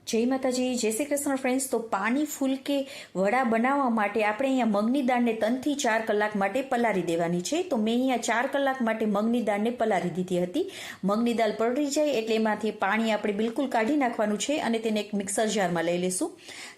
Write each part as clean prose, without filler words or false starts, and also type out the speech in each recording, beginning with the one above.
જય માતાજી, જય શ્રી કૃષ્ણ ફ્રેન્ડ્સ। તો પાણી ફૂલકે વડા બનાવવા માટે આપણે અહીંયા મગની દાળને 3 થી 4 કલાક માટે પલાળી દેવાની છે। તો મેં અહીંયા 4 કલાક માટે મગની દાળને પલાળી દીધી હતી। મગની દાળ પલળી જાય એટલે એમાંથી પાણી આપણે બિલકુલ કાઢી નાખવાનું છે અને તેને એક મિક્સર જારમાં લઈ લેશું।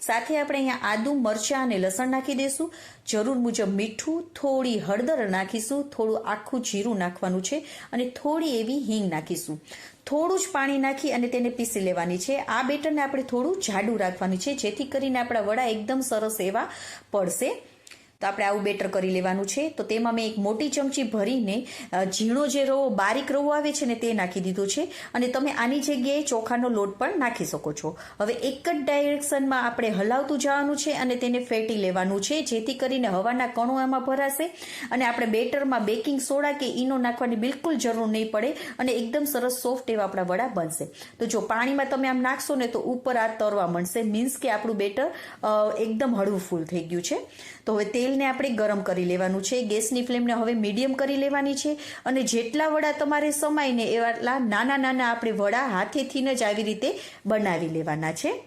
સાથે આપણે અહીંયા આદુ, મરચાં અને લસણ નાખી દઈશું। જરૂર મુજબ મીઠું, થોડી હળદર નાખીશું, થોડું આખું જીરું નાખવાનું છે અને થોડી એવી હિંગ નાખીશું। થોડું જ પાણી નાખી અને તેને પીસી લેવાની છે। આ બેટરને આપણે થોડું જાડું રાખવાનું છે જેથી કરીને આપણા વડા એકદમ સરસ એવા પડશે। તો આપણે આવું બેટર કરી લેવાનું છે। તો તેમાં મેં એક મોટી ચમચી ભરીને ઝીણો જે રવો, બારીક રવો આવે છે ને તે નાખી દીધો છે અને તમે આની જગ્યાએ ચોખાનો લોટ પણ નાખી શકો છો। હવે એક જ ડાયરેક્શનમાં આપણે હલાવતું જવાનું છે અને તેને ફેટી લેવાનું છે જેથી કરીને હવાના કણો એમાં ભરાશે અને આપણે બેટરમાં બેકિંગ સોડા કે ઈનો નાખવાની બિલકુલ જરૂર નહીં પડે અને એકદમ સરસ સોફ્ટ એવા આપણા વડા બનશે। તો જો પાણીમાં તમે આમ નાખશો ને તો ઉપર આ તરવા મળશે, મીન્સ કે આપણું બેટર એકદમ હળવું ફૂલ થઈ ગયું છે। તો હવે તેલને આપણે ગરમ કરી લેવાનું છે। ગેસની ફ્લેમને હવે મીડિયમ કરી લેવાની છે અને જેટલા વડા તમારે સમાય ને એવા નાના નાના આપણે વડા હાથેથી જ આવી રીતે બનાવી લેવાના છે।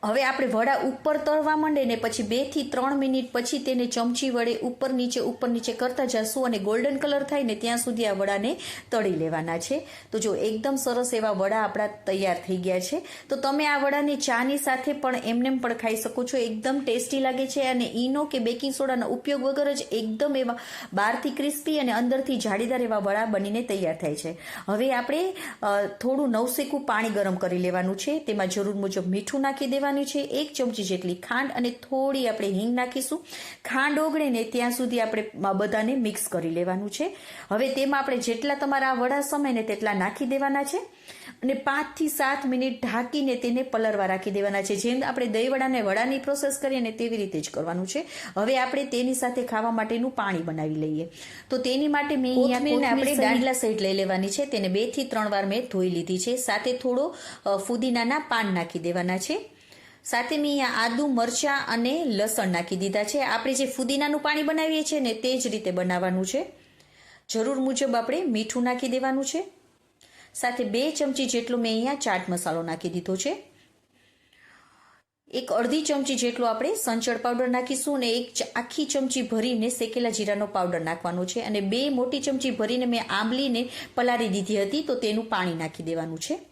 હવે આપણે વડા ઉપર તળવા માંડે ને પછી 2 થી 3 મિનિટ પછી તેને ચમચી વડે ઉપર નીચે કરતા જશું અને ગોલ્ડન કલર થાય ને ત્યાં સુધી આ વડાને તળી લેવાના છે। તો જો એકદમ સરસ એવા વડા આપણા તૈયાર થઈ ગયા છે। તો તમે આ વડાને ચાની સાથે પણ એમનેમ પણ ખાઈ શકો છો, એકદમ ટેસ્ટી લાગે છે અને ઈનો કે બેકિંગ સોડાનો ઉપયોગ વગર જ એકદમ એવા બહારથી ક્રિસ્પી અને અંદરથી જાળીદાર એવા વડા બનીને તૈયાર થાય છે। હવે આપણે થોડું નવસેકું પાણી ગરમ કરી લેવાનું છે, તેમાં જરૂર મુજબ મીઠું નાખી દેવાનું છે, 1 ચમચી જેટલી ખાંડ અને થોડી આપણે હિંગ નાખીશું। ખાંડ ઓગળે ને ત્યાં સુધી આપણે બધાને મિક્સ કરી લેવાનું છે। હવે તેમાં આપણે જેટલા તમારા વડા સમાય ને તેટલા નાખી દેવાના છે અને 5 થી 7 મિનિટ ઢાંકીને તેને પલળવા રાખી દેવાના છે। જેમ આપણે દહીં વડાની પ્રોસેસ કરીએ ને તેવી રીતે જ કરવાનું છે। હવે આપણે તેની સાથે ખાવા માટેનું પાણી બનાવી લઈએ। તો તેની માટે મેં અહીંયા આપણે દાંડલા સહિત લઈ લેવાની છે, તેને 2 થી 3 વાર મેં ધોઈ લીધી છે। સાથે થોડો ફુદીનાના પાન નાખી દેવાના છે। સાથે મેં અહીંયા આદુ, મરચાં અને લસણ નાખી દીધા છે। આપણે જે ફુદીનાનું પાણી બનાવીએ છીએ ને તે જ રીતે બનાવવાનું છે। જરૂર મુજબ આપણે મીઠું નાખી દેવાનું છે। સાથે 2 ચમચી જેટલો મેં અહીંયા ચાટ મસાલો નાખી દીધો છે। એક અડધી ચમચી જેટલો આપણે સંચળ પાવડર નાખીશું અને એક આખી ચમચી ભરીને શેકેલા જીરાનો પાવડર નાખવાનો છે અને 2 મોટી ચમચી ભરીને મેં આંબલીને પલાળી દીધી હતી તો તેનું પાણી નાખી દેવાનું છે।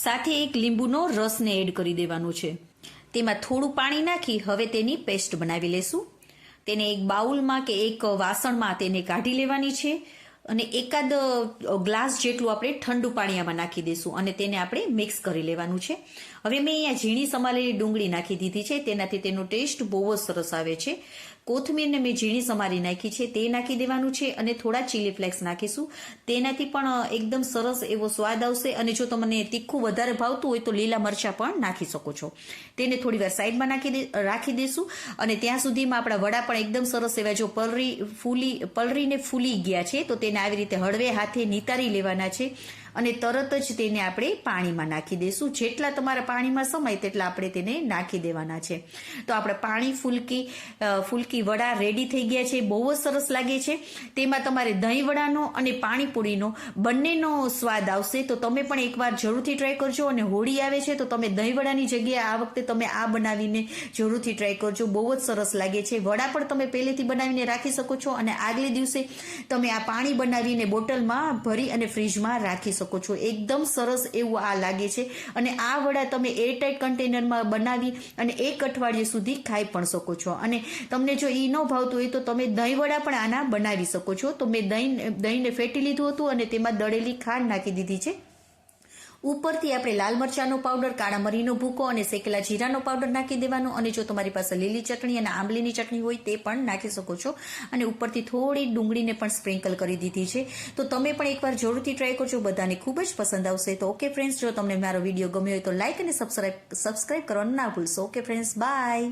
સાથે એક લીંબુનો રસને એડ કરી દેવાનો છે। તેમાં થોડું પાણી નાખી હવે તેની પેસ્ટ બનાવી લેશું। તેને એક બાઉલમાં કે એક વાસણમાં તેને કાઢી લેવાની છે અને એકાદ ગ્લાસ જેટલું આપણે ઠંડુ પાણી આમાં નાખી દઈશું અને તેને આપણે મિક્સ કરી લેવાનું છે। હવે મેં અહીંયા ઝીણી સમારેલી ડુંગળી નાખી દીધી છે, તેનાથી તેનો ટેસ્ટ બહુ જ સરસ આવે છે। કોથમીરને મેં ઝીણી સમારી નાખી છે તે નાખી દેવાનું છે અને થોડા ચીલી ફ્લેક્સ નાખીશું, તેનાથી પણ એકદમ સરસ એવો સ્વાદ આવશે। અને જો તમને તીખું વધારે ભાવતું હોય તો લીલા મરચાં પણ નાખી શકો છો। તેને થોડી વાર સાઈડમાં રાખી દઈશું અને ત્યાં સુધીમાં આપણા વડા પણ એકદમ સરસ એવા જો પલળીને ફૂલી ગયા છે તો તેને આવી રીતે હળવે હાથે નિતારી લેવાના છે અને તરત જ તેને આપણે પાણીમાં નાખી દઈશું। જેટલા તમારા પાણીમાં સમાય તેટલા આપણે તેને નાખી દેવાના છે। તો આપણે પાણી ફૂલકી વડા રેડી થઈ ગયા છે, બહુ જ સરસ લાગે છે। તેમાં તમારે દહીં વડાનો અને પાણીપુરીનો બંનેનો સ્વાદ આવશે। તો તમે પણ એકવાર જરૂરથી ટ્રાય કરજો અને હોળી આવે છે તો તમે દહીં વડાની જગ્યાએ આ વખતે તમે આ બનાવીને જરૂરથી ટ્રાય કરજો, બહુ જ સરસ લાગે છે। વડા પણ તમે પહેલેથી બનાવીને રાખી શકો છો અને આગલે દિવસે તમે આ પાણી બનાવીને બોટલમાં ભરી અને ફ્રીજમાં રાખી શકો છો। એકદમ સરસ એવું આ લાગે છે અને આ વડા તમે એરટાઇટ કન્ટેનરમાં બનાવી અને 1 અઠવાડિયા સુધી ખાઈ પણ શકો છો। અને તમને જો ઈ ન ભાવતું હોય તો તમે દહીં વડા પણ આના બનાવી શકો છો। તો મેં દહીંને ફેટી લીધું હતું અને તેમાં દળેલી ખાંડ નાખી દીધી છે। ઉપરથી આપણે લાલ મરચાંનો પાવડર, કાળા મરીનો ભૂકો અને શેકેલા જીરાનો પાવડર નાખી દેવાનો અને જો તમારી પાસે લીલી ચટણી અને આંબલીની ચટણી હોય તે પણ નાખી શકો છો અને ઉપરથી થોડી ડુંગળીને પણ સ્પ્રિંકલ કરી દીધી છે। તો તમે પણ એકવાર જરૂરથી ટ્રાય કરજો, બધાને ખૂબ જ પસંદ આવશે। તો ઓકે ફ્રેન્ડ્સ, જો તમને મારો વિડીયો ગમ્યો હોય તો લાઇક અને સબસ્ક્રાઇબ કરવાનું ના ભૂલશો। Okay friends, by.